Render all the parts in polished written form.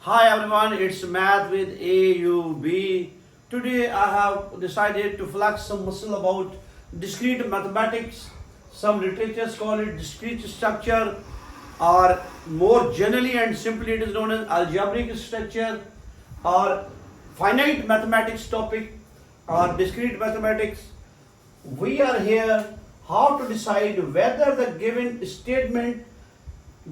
Hi everyone, it's Math with AUB. Today I have decided to flex some muscle about discrete mathematics. Some literatures call it discrete structure, or more generally and simply it is known as algebraic structure, or finite mathematics topic, or discrete mathematics. We are here how to decide whether the given statement,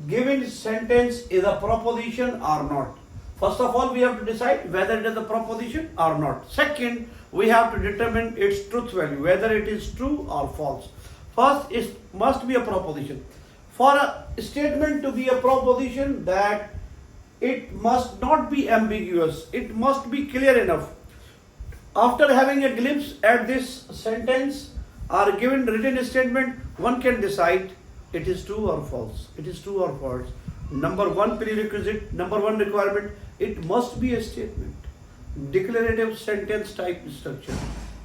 given sentence is a proposition or not. First of all, we have to decide whether it is a proposition or not. Second, we have to determine its truth value, whether it is true or false. First, it must be a proposition. For a statement to be a proposition, that it must not be ambiguous, it must be clear enough. After having a glimpse at this sentence or given written statement, one can decide it is true or false. It is true or false. Number one prerequisite, number one requirement, it must be a statement. Declarative sentence type structure.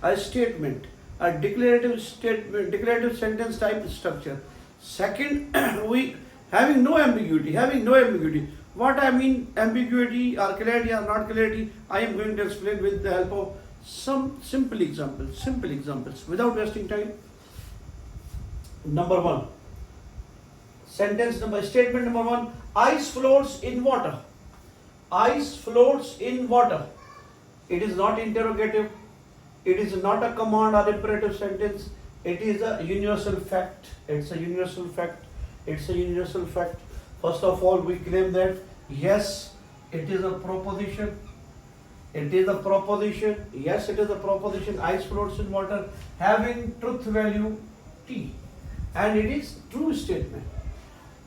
A statement, a declarative statement, declarative sentence type structure. Second, we having no ambiguity, What I mean ambiguity or clarity or not clarity, I am going to explain with the help of some simple examples without wasting time. Number one. Statement number one, ice floats in water. Ice floats in water. It is not interrogative. It is not a command or imperative sentence. It is a universal fact. It's a universal fact. First of all, we claim that yes, it is a proposition. Yes, it is a proposition. Ice floats in water having truth value T. And it is true statement.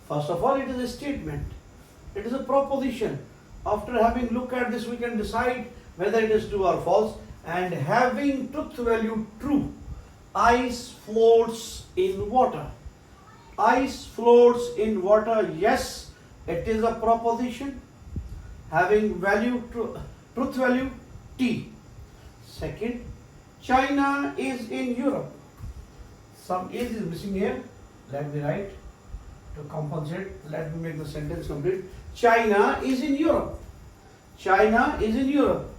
First of all, it is a statement. It is a proposition. After having looked at this, we can decide whether it is true or false. And having truth value true, ice floats in water. Ice floats in water. Yes, it is a proposition having truth value T. Second, China is in Europe. Some is missing here. Let me write. To compensate, let me make the sentence complete. China is in Europe. China is in Europe.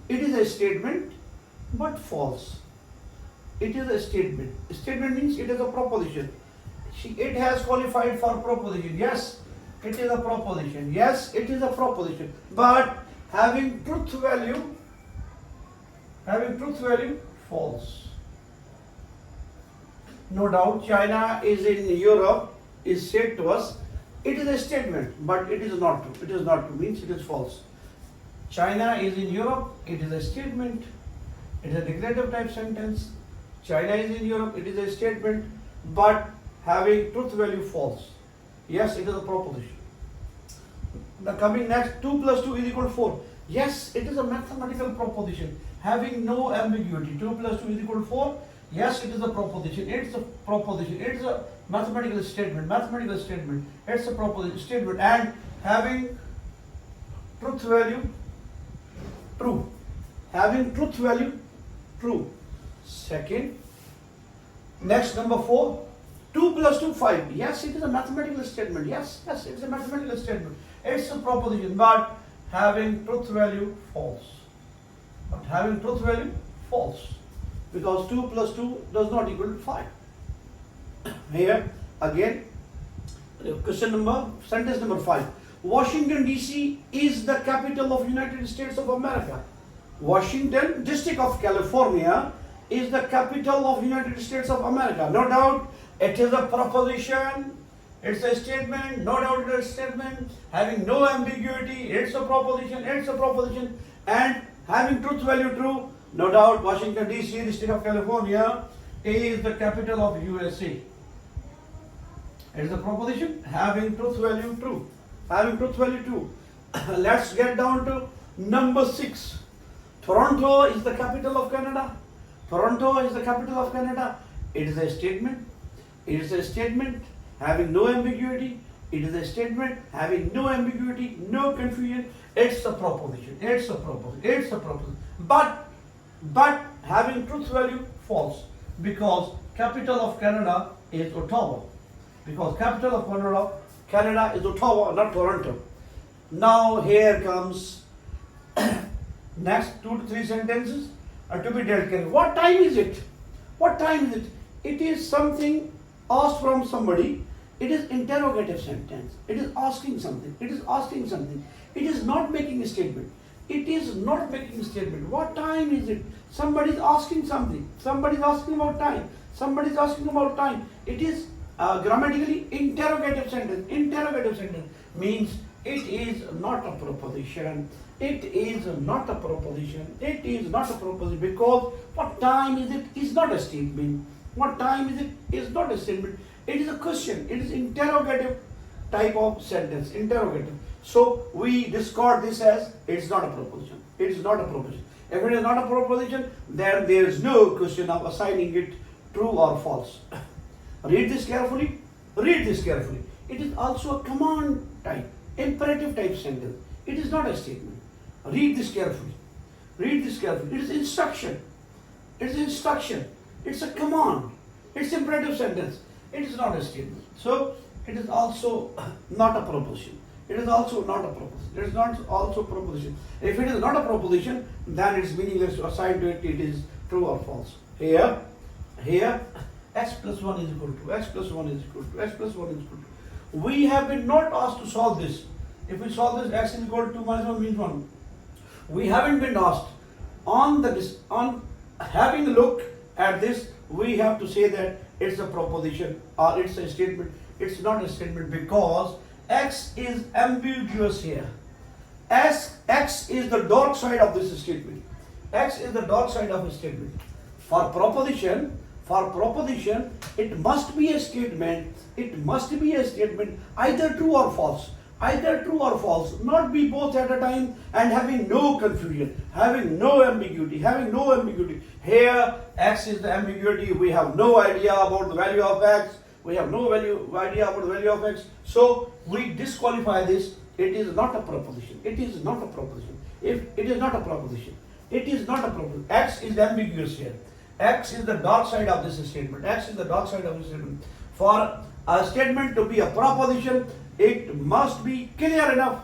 It is a statement, but false. It is a statement. Statement means it is a proposition. It has qualified for proposition. Yes, it is a proposition. Yes, it is a proposition. But having truth value, false. No doubt, China is in Europe is said to us, it is a statement, but it is not true. It is not true, means it is false. China is in Europe, it is a statement, it is a declarative type sentence. China is in Europe, it is a statement, but having truth value false. Yes, it is a proposition. The coming next, 2 plus 2 is equal to 4. Yes, it is a mathematical proposition, having no ambiguity. 2 plus 2 is equal to 4. Yes, it is a proposition. It's a proposition. It's a mathematical statement. It's a proposition statement, and having truth value true. Second, next number 4. 2 plus 2, 5. Yes, it is a mathematical statement. Yes, it's a mathematical statement. It's a proposition, but having truth value false. Because 2 plus 2 does not equal to 5. Here again, sentence number 5. Washington DC is the capital of United States of America. Washington, District of California, is the capital of United States of America. No doubt, it is a proposition. It's a statement. No doubt, it is a statement having no ambiguity. It's a proposition, and having truth value true. No doubt, Washington DC, District of California, is the capital of USA. It is a proposition having truth value true. Let's get down to number 6. Toronto is the capital of Canada. It is a statement. Having no ambiguity. No confusion. It's a proposition. But having truth value false, because capital of Canada is Ottawa. Canada is Ottawa, not Toronto. Now here comes next 2 to 3 sentences are to be dealt with. What time is it? What time is it? It is something asked from somebody. It is interrogative sentence. It is asking something. It is asking something. It is not making a statement. It is not making a statement. What time is it? Somebody is asking something. Somebody is asking about time. Somebody is asking about time. It is grammatically interrogative sentence. Interrogative sentence means it is not a proposition. It is not a proposition. It is not a proposition because what time is it is not a statement. What time is it is not a statement. It is a question. It is interrogative type of sentence. Interrogative. So we discard this as it's not a proposition. It is not a proposition. If it is not a proposition, then there is no question of assigning it true or false. Read this carefully. Read this carefully. It is also a command type, imperative type sentence. It is not a statement. Read this carefully. Read this carefully. It is instruction. It is instruction. It's a command. It's imperative sentence. It is not a statement. So it is also not a proposition. It is also not a proposition. It is not also a proposition. If it is not a proposition, then it's meaningless to assign to it. It is true or false. Here, x plus 1 is equal to x plus 1 is equal to x plus 1 is equal to. We have been not asked to solve this. If we solve this, x is equal to 2 minus 1 means 1. We haven't been asked. On having a look at this, we have to say that it's a proposition or it's a statement. It's not a statement because x is ambiguous here. X is the dark side of this statement. X is the dark side of a statement. For proposition, it must be a statement. It must be a statement either true or false. Either true or false, not be both at a time and having no confusion, having no ambiguity, Here, x is the ambiguity. We have no idea about the value of x. We have no idea about the value of x. So we disqualify this. It is not a proposition. It is not a proposition. If it is not a proposition, it is not a proposition. X is ambiguous here. X is the dark side of this statement. X is the dark side of this statement. For a statement to be a proposition, it must be clear enough.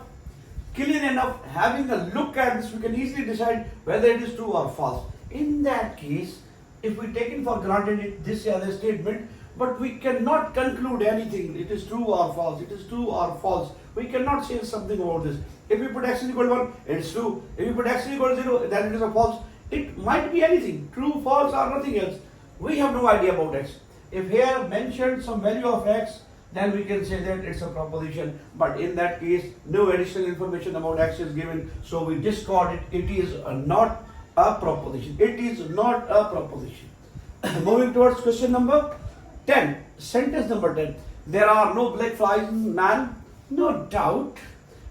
Having a look at this, we can easily decide whether it is true or false. In that case, if we take it for granted this as a statement, but we cannot conclude anything. It is true or false. It is true or false. We cannot say something about this. If we put x is equal to 1, it is true. If we put x is equal to 0, then it is a false. It might be anything, true, false, or nothing else. We have no idea about x. If here mentioned some value of x, then we can say that it's a proposition. But in that case, no additional information about x is given, so we discard it. It is not a proposition. It is not a proposition. Moving towards question number 10. Sentence number 10. There are no black flies in man. No doubt.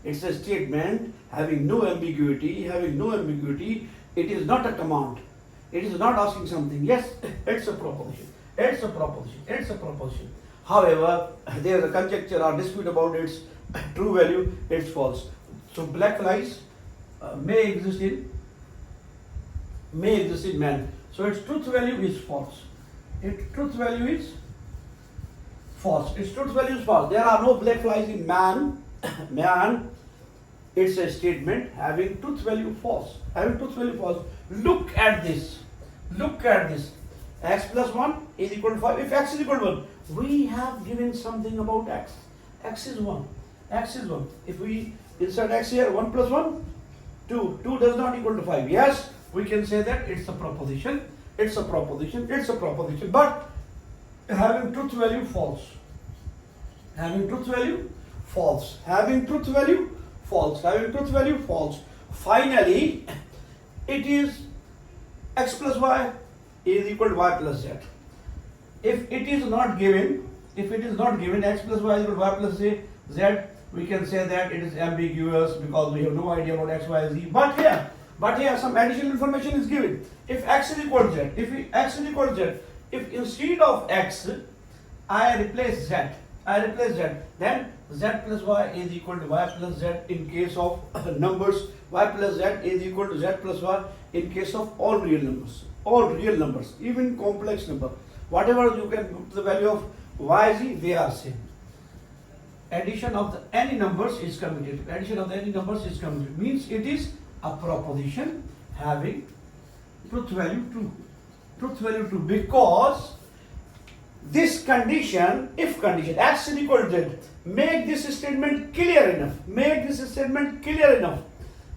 It's a statement having no ambiguity. It is not a command. It is not asking something. Yes, it's a proposition. However, there is a conjecture or dispute about its true value. It's false. So black flies may exist in man. So its truth value is false. Its truth value is false. There are no black flies in man. It's a statement having truth value false. Look at this. X plus 1 is equal to 5. If x is equal to 1, we have given something about x. X is 1. If we insert x here, 1 plus 1, 2. 2 does not equal to 5. Yes, we can say that it's a proposition. But having truth value false. Finally, it is x plus y is equal to y plus z. If it is not given x plus y is equal to y plus z, we can say that it is ambiguous because we have no idea about x, y, z. But here some additional information is given. If x is equal to z, if instead of x I replace z, then z plus y is equal to y plus z in case of numbers. Y plus z is equal to z plus y in case of all real numbers, even complex number. Whatever you can put the value of y, z, they are same. addition of the any numbers is commutative. Addition of the any numbers is commutative. Means it is a proposition having truth value true. Truth value true because this condition, if condition x is equal to z, make this statement clear enough. Make this statement clear enough.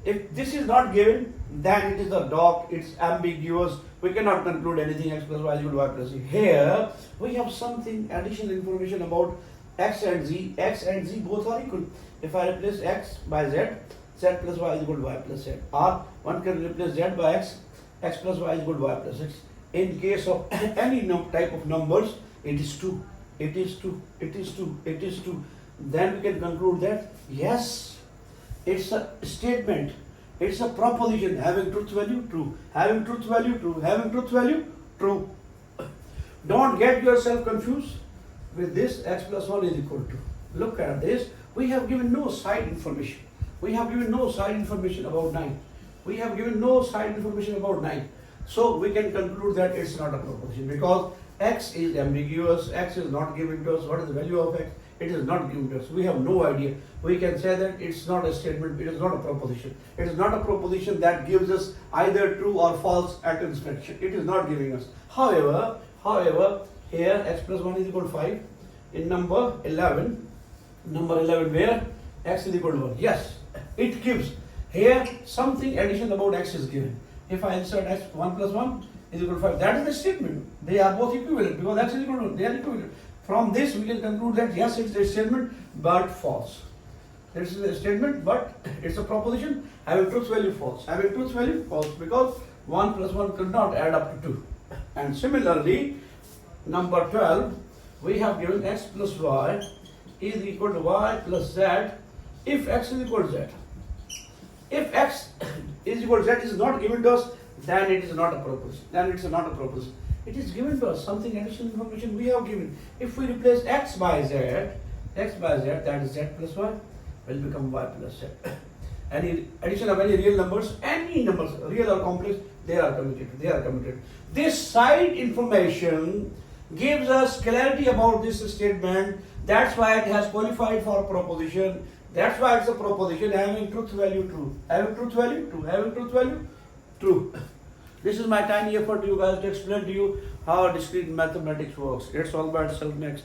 If this is not given, then it is a dog, it's ambiguous. We cannot conclude anything x plus y is equal to y plus z. Here we have something additional information about x and z. X and z both are equal. If I replace x by z, z plus y is equal to y plus z. Or one can replace z by x, x plus y is equal to y plus x. In case of any type of numbers, it is 2. It is 2. It is 2. It is 2. Then we can conclude that yes, it's a statement. It's a proposition having truth value true. Having truth value true. Having truth value true. Don't get yourself confused with this x plus 1 is equal to. Look at this. We have given no side information. We have given no side information about 9. We have given no side information about 9. So we can conclude that it's not a proposition because x is ambiguous. X is not given to us. What is the value of x? It is not given to us. We have no idea. We can say that it's not a statement. It is not a proposition. It is not a proposition that gives us either true or false at inspection. It is not giving us. However, here x plus 1 is equal to 5. In number 11 where x is equal to 1. Yes, it gives. Here something addition about x is given. If I insert x 1 plus 1 is equal to 5, that is the statement. They are both equivalent because x is equal to 1. They are equivalent. From this we can conclude that yes, it's a statement but false. This is a statement but it's a proposition having truth value false. Having truth value false because 1 plus 1 could not add up to 2. And similarly, number 12, we have given x plus y is equal to y plus z if x is equal to z. If x is equal to z is not given to us, then it is not a proposition. Then it is not a proposition. It is given to us something additional information we have given. If we replace x by z, that is z plus y will become y plus z. Any addition of any real numbers, real or complex, they are commutative. They are commutative. This side information gives us clarity about this statement. That's why it has qualified for proposition. That's why it's a proposition having truth value true. Having truth value true. Having truth value true. This is my tiny effort to you guys to explain to you how discrete mathematics works. It's all by itself next.